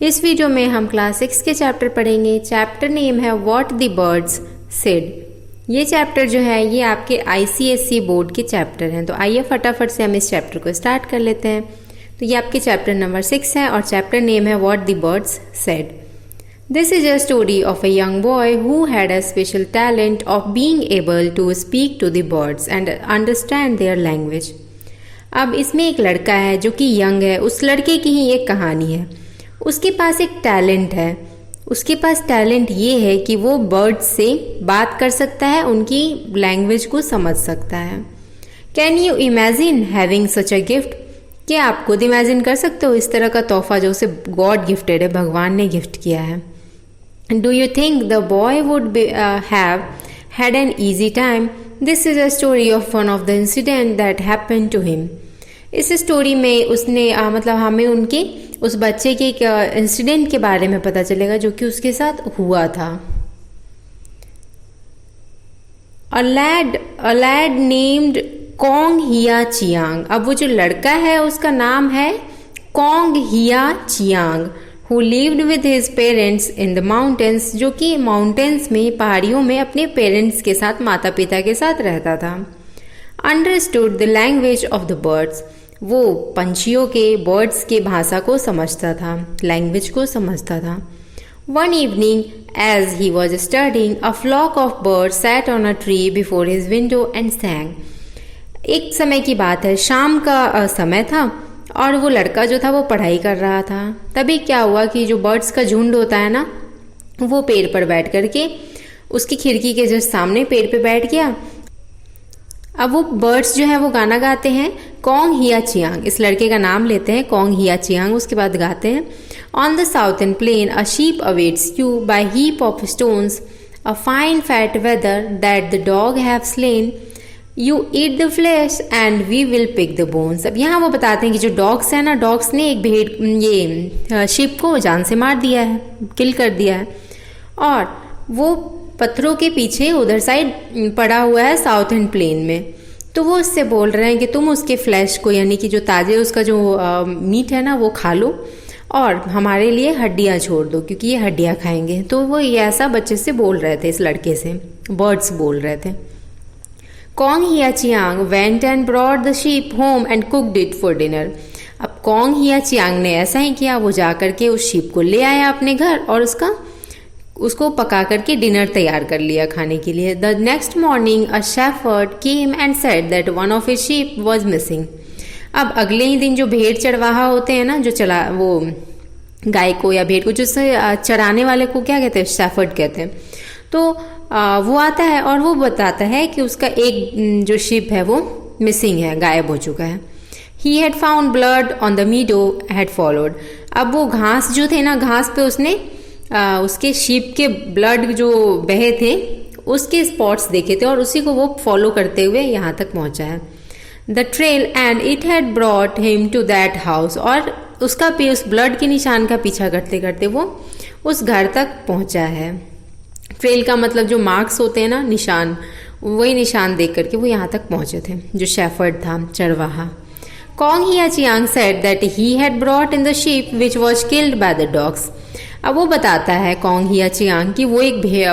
इस वीडियो में हम क्लास 6 के चैप्टर पढ़ेंगे। चैप्टर नेम है व्हाट द बर्ड्स सेड। ये चैप्टर जो है ये आपके ICSE बोर्ड के चैप्टर हैं। तो आइए फटाफट से हम इस चैप्टर को स्टार्ट कर लेते हैं। तो ये आपके चैप्टर नंबर 6 है और चैप्टर नेम है what the birds said. This is a story of a young boy who had a special talent of being able to speak to the birds and understand their language. अब इसमें एक लड़का है जो कि young है। उस लड़के की ही एक कहानी है। उसके पास एक टैलेंट है। उसके पास टैलेंट ये है कि वो बर्ड्स से बात कर सकता है, उनकी लैंग्वेज को समझ सकता है। Can you imagine having such a gift? क्या आप खुद इमेजिन कर सकते हो इस तरह का तोहफा जो उसे गॉड गिफ्टेड है, भगवान ने गिफ्ट किया है। Do you think the boy would have had an easy time? This is a story of one of the incident that happened to him. इस स्टोरी में उसने मतलब हमें उनके उस बच्चे के एक इंसिडेंट के बारे में पता चलेगा जो कि उसके साथ हुआ था। A lad named Kong Hia Chiang. अब वो जो लड़का है उसका नाम है Kong Hia Chiang, who lived with his parents in the mountains, जो कि माउंटेन्स में, पहाड़ियों में अपने पेरेंट्स के साथ, माता पिता के साथ रहता था। Understood the language of the birds. वो पंछियों के, बर्ड्स के भाषा को समझता था, लैंग्वेज को समझता था। One evening, as he was studying, a flock of birds sat on a tree before his window and sang. एक समय की बात है, शाम का समय था और वो लड़का जो था वो पढ़ाई कर रहा था। तभी क्या हुआ कि जो बर्ड्स का झुंड होता है ना, वो पेड़ पर बैठ करके उसकी खिड़की के जस्ट सामने पेड़ पे बैठ गया। अब वो बर्ड्स जो है वो गाना गाते हैं, कॉन्ग हिया चियांग, इस लड़के का नाम लेते हैं कॉन्ग हिया चियांग। उसके बाद गाते हैं, on the southern plain a sheep awaits you by heap of stones, a fine fat wether that the dog have slain, you eat the flesh and we will pick the bones. अब यहाँ वो बताते हैं कि जो dogs है ना, dogs ने एक भेड़, ये शिप को जान से मार दिया है, किल कर दिया है, और वो पत्थरों के पीछे उधर साइड पड़ा हुआ है साउथर्न प्लेन में। तो वो उससे बोल रहे हैं कि तुम उसके फ्लैश को, यानी कि जो ताजे उसका जो मीट है ना, वो खा लो और हमारे लिए हड्डियाँ छोड़ दो, क्योंकि ये हड्डियाँ खाएंगे। तो वो ये ऐसा बच्चे से बोल रहे थे, इस लड़के से बर्ड्स बोल रहे थे। Kong Hia Chiang went and brought the sheep home and cooked it for dinner. अब Kong Hia Chiang ने ऐसा ही किया, वो जा करके उस शीप को ले आया अपने घर और उसको पका करके डिनर तैयार कर लिया खाने के लिए। The next morning a shepherd came and said that one of his sheep was missing. अब अगले ही दिन जो भेड़ चरवाहा होते हैं ना, जो वो गाय को या भेड़ को जो चराने वाले को क्या कहते हैं, शेफर्ड कहते हैं। तो वो आता है और वो बताता है कि उसका एक जो शिप है वो मिसिंग है, गायब हो चुका है। He had found blood on the meadow had followed. अब वो घास जो थे ना, घास पे उसने उसके शिप के ब्लड जो बहे थे उसके स्पॉट्स देखे थे और उसी को वो फॉलो करते हुए यहाँ तक पहुँचा है। The trail and it had brought him to that house. और उसका भी उस ब्लड के निशान का पीछा करते करते वो उस घर तक पहुँचा है। ट्रेल का मतलब जो मार्क्स होते हैं ना, निशान, वही निशान देख करके वो यहाँ तक पहुँचे थे, जो शेफर्ड था, चरवाहा। Kong Hia Chiang said that he had brought in the sheep which was killed by the dogs. अब वो बताता है Kong Hia Chiang कि वो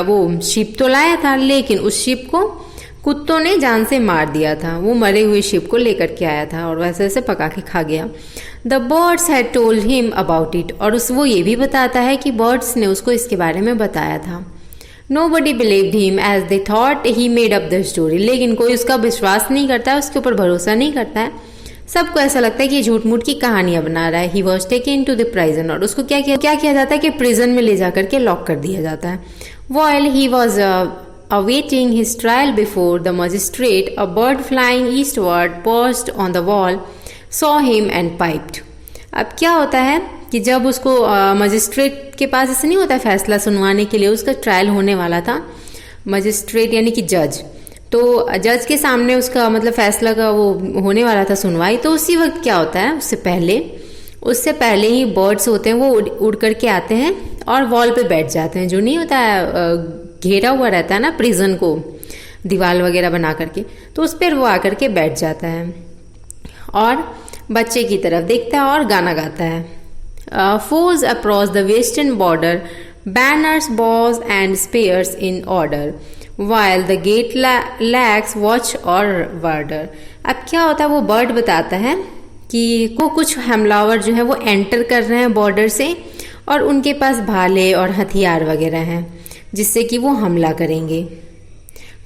वो शिप तो लाया था, लेकिन उस शिप को कुत्तों ने जान से मार दिया था। वो मरे हुए शिप को लेकर के आया था और वैसे वैसे पका के खा गया। The birds had told him about it. और वो ये भी बताता है कि बर्ड्स ने उसको इसके बारे में बताया था। Nobody believed him as they thought he made up the story. लेकिन कोई उसका विश्वास नहीं करता है, उसके ऊपर भरोसा नहीं करता है। सबको ऐसा लगता है कि झूठ मूठ की कहानियां बना रहा है। He was taken to the prison. और उसको क्या किया जाता है कि प्रिजन में ले जाकर के लॉक कर दिया जाता है। While he was awaiting his trial before the magistrate, a bird flying eastward perched on the wall saw him and piped. अब क्या होता है कि जब उसको मजिस्ट्रेट के पास, ऐसे नहीं होता फैसला सुनवाने के लिए, उसका ट्रायल होने वाला था, मजिस्ट्रेट यानी कि जज, तो जज के सामने उसका मतलब फैसला का वो होने वाला था, सुनवाई। तो उसी वक्त क्या होता है, उससे पहले ही बर्ड्स होते हैं वो उड़ करके आते हैं और वॉल पे बैठ जाते हैं। जो नहीं होता है, घेरा हुआ रहता है ना प्रिजन को, दीवार वगैरह बना करके, तो उस पर वो आकर के बैठ जाता है और बच्चे की तरफ देखता है और गाना गाता है। foes across the western border, banners, bows and spears in order, while the gate lacks watch or warder. अब क्या होता है, वो बर्ड बताता है कि वो कुछ हमलावर जो है वो एंटर कर रहे हैं बॉर्डर से और उनके पास भाले और हथियार वगैरह हैं जिससे कि वो हमला करेंगे.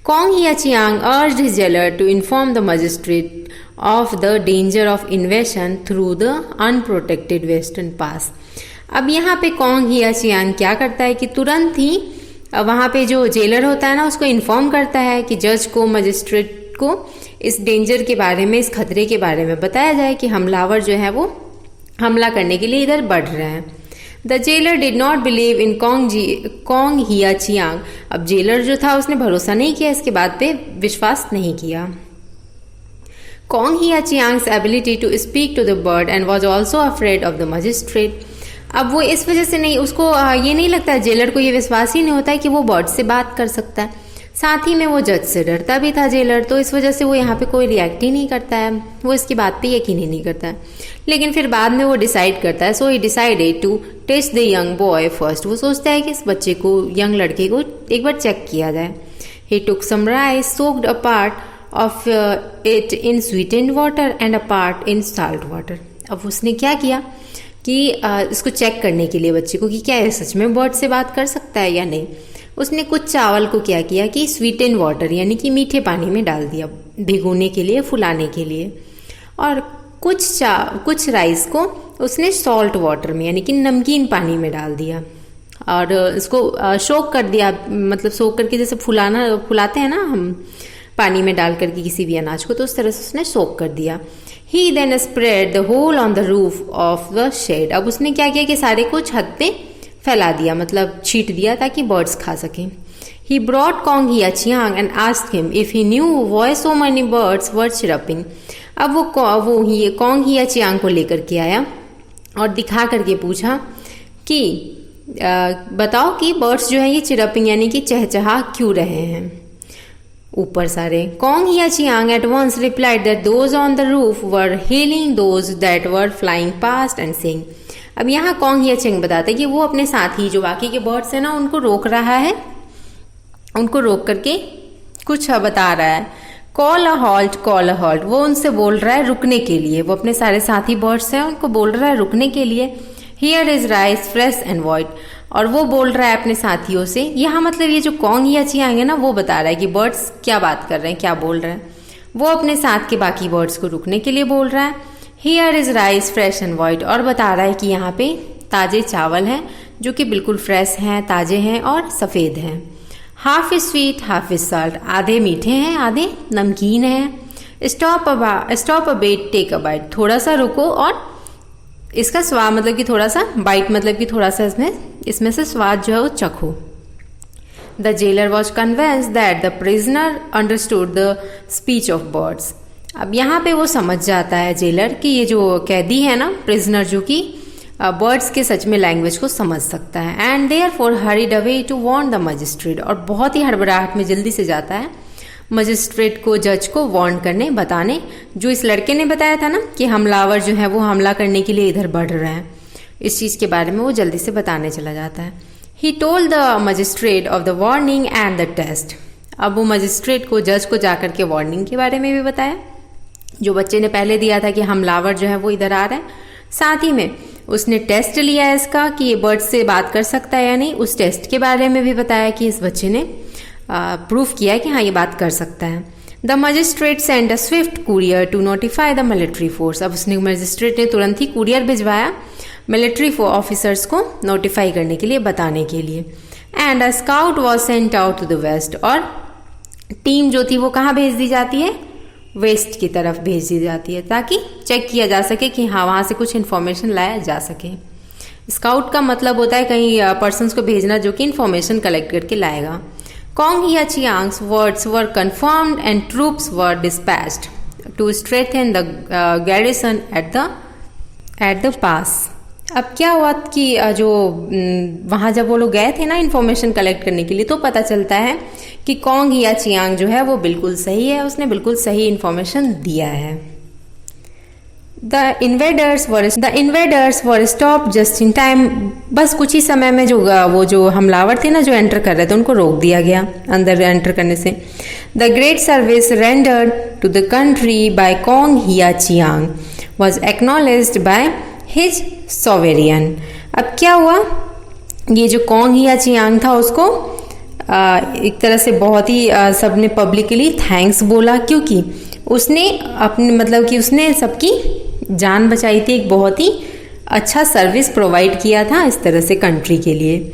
Kong Hiachiang urged his jailer to inform the magistrate of the danger of invasion through the unprotected western pass. अब यहाँ पे कॉन्ग हियाचियांग क्या करता है कि तुरंत ही वहाँ पे जो जेलर होता है ना उसको इन्फॉर्म करता है कि जज को, मजिस्ट्रेट को इस डेंजर के बारे में, इस खतरे के बारे में बताया जाए कि हमलावर जो है वो हमला करने के लिए इधर बढ़ रहे हैं. The jailer did not believe in Kong Hiachiang. अब जेलर जो था उसने भरोसा नहीं किया, इसके बात पे विश्वास नहीं किया. Kong Hiachiang's ability to speak to the bird and was also afraid of the magistrate. अब वो इस वजह से नहीं, उसको ये नहीं लगता है, जेलर को ये विश्वास ही नहीं होता है कि वो बर्ड से बात कर सकता है. साथ ही में वो जज से डरता भी था जेलर, तो इस वजह से वो यहाँ पे कोई रिएक्ट ही नहीं करता है, वो इसकी बात पे यकीन ही नहीं करता है. लेकिन फिर बाद में वो डिसाइड करता है. So he decided to test the young boy first. वो सोचता है कि इस बच्चे को, यंग लड़के को एक बार चेक किया जाए. He took some rice, soaked a part of it in sweetened water and a part in salt water. अब उसने क्या किया कि इसको चेक करने के लिए बच्चे को कि क्या है सच में बर्ड से बात कर सकता है या नहीं, उसने कुछ चावल को क्या किया कि स्वीटेन वाटर यानी कि मीठे पानी में डाल दिया भिगोने के लिए, फुलाने के लिए, और कुछ राइस को उसने सॉल्ट वाटर में यानी कि नमकीन पानी में डाल दिया और इसको सोक कर दिया. मतलब सोक करके जैसे फुलाते हैं ना हम पानी में डाल करके किसी भी अनाज को, तो उस तरह से उसने सोक कर दिया. He then spread the whole on the roof of the shed. अब उसने क्या किया कि सारे को छत पे फैला दिया, मतलब छीट दिया ताकि बर्ड्स खा सकें. He brought Kong Hiachiang and asked him if he knew why so many birds were chirping. अब वो कॉन्ग हियाचियांग को लेकर के आया और दिखा करके पूछा कि बताओ कि बर्ड्स जो है ये चिरपिंग यानी कि चहचहा क्यों रहे हैं ऊपर सारे. Kong Hiachiang at once replied that those on the roof were hailing those that were flying past and saying. अब यहाँ Kong Hiachiang बताते हैं कि वो अपने साथी जो बाकी के बर्ड्स हैं ना उनको रोक रहा है, उनको रोक करके कुछ बता रहा है. Call a halt. वो उनसे बोल रहा है रुकने के लिए, वो अपने सारे साथी बर्ड्स हैं उनको बोल रहा है रुकने के लिए. Here is rice fresh and white. और वो बोल रहा है अपने साथियों से. यहाँ मतलब ये जो कॉन्ग हियाचियांग है ना वो बता रहा है कि बर्ड्स क्या बात कर रहे हैं, क्या बोल रहे हैं. वो अपने साथ के बाकी बर्ड्स को रुकने के लिए बोल रहा है. Here is rice fresh and white. और बता रहा है कि यहाँ पे ताजे चावल हैं जो कि बिल्कुल फ्रेश हैं, ताजे हैं और सफ़ेद हैं. Half is sweet half is salt. आधे मीठे हैं आधे नमकीन हैं. Stop a bit take a bite. थोड़ा सा रुको और इसका स्वाद मतलब कि थोड़ा सा, बाइट मतलब कि थोड़ा सा इसमें से स्वाद जो है वो चखो. The jailer was convince that the prisoner understood the speech of birds. अब यहाँ पे वो समझ जाता है जेलर कि ये जो कैदी है ना, प्रिजनर, जो कि बर्ड्स के सच में लैंग्वेज को समझ सकता है. And therefore hurried away to warn the magistrate. और बहुत ही हड़बड़ाहट में जल्दी से जाता है मजिस्ट्रेट को, जज को वार्न करने, बताने, जो इस लड़के ने बताया था ना कि हमलावर जो है वो हमला करने के लिए इधर बढ़ रहे हैं, इस चीज़ के बारे में वो जल्दी से बताने चला जाता है. He told the magistrate of the warning and the test. अब वो मजिस्ट्रेट को, जज को जाकर के वार्निंग के बारे में भी बताया जो बच्चे ने पहले दिया था कि हमलावर जो है वो इधर आ रहा है. साथ ही में उसने टेस्ट लिया इसका कि ये बर्ड से बात कर सकता है या नहीं, उस टेस्ट के बारे में भी बताया कि इस बच्चे ने प्रूफ किया है कि हाँ ये बात कर सकता है. The magistrate send a swift courier to notify the military force. अब उसने, मजिस्ट्रेट ने तुरंत ही कुरियर भिजवाया मिलिट्री ऑफिसर्स को नोटिफाई करने के लिए, बताने के लिए. And a scout was sent out to the west. और टीम जो थी वो कहाँ भेज दी जाती है, वेस्ट की तरफ भेज दी जाती है ताकि चेक किया जा सके कि हाँ वहाँ से कुछ इन्फॉर्मेशन लाया जा सके. स्काउट का मतलब होता है कहीं पर्सन्स को भेजना जो कि इन्फॉर्मेशन कलेक्ट करके लाएगा. Kong Hiachiang's words were confirmed and troops were dispatched to strengthen the garrison at the pass. अब क्या हुआ कि जो वहाँ जब वो लोग गए थे ना इन्फॉर्मेशन कलेक्ट करने के लिए, तो पता चलता है कि कॉन्ग हियाचियांग जो है वो बिल्कुल सही है, उसने बिल्कुल सही इन्फॉर्मेशन दिया है. The invaders were stopped just in time. बस कुछ ही समय में वो जो हमलावर थे ना, जो एंटर कर रहे थे, उनको रोक दिया गया अंदर एंटर करने से. The great service rendered to the country by Kong Hia-chiang was acknowledged by his sovereign. अब क्या हुआ, ये जो कॉन्ग हिया-चियांग था उसको एक तरह से बहुत ही सबने पब्लिकली थैंक्स बोला, क्योंकि उसने अपने मतलब कि उसने सबकी जान बचाई थी, एक बहुत ही अच्छा सर्विस प्रोवाइड किया था इस तरह से कंट्री के लिए.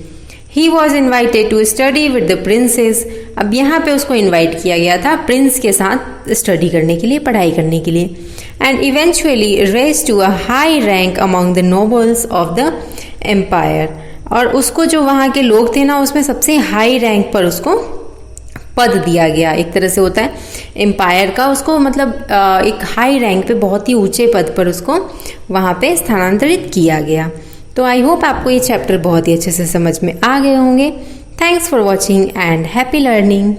He was invited to study with the princess. अब यहाँ पे उसको इन्वाइट किया गया था प्रिंस के साथ स्टडी करने के लिए, पढ़ाई करने के लिए. And eventually rose to a high rank among the nobles of the empire. और उसको जो वहाँ के लोग थे ना, उसमें सबसे हाई रैंक पर उसको पद दिया गया. एक तरह से होता है एम्पायर का, उसको मतलब एक हाई रैंक पे, बहुत ही ऊंचे पद पर उसको वहाँ पे स्थानांतरित किया गया. तो आई होप आपको ये चैप्टर बहुत ही अच्छे से समझ में आ गए होंगे. Thanks for watching and happy learning.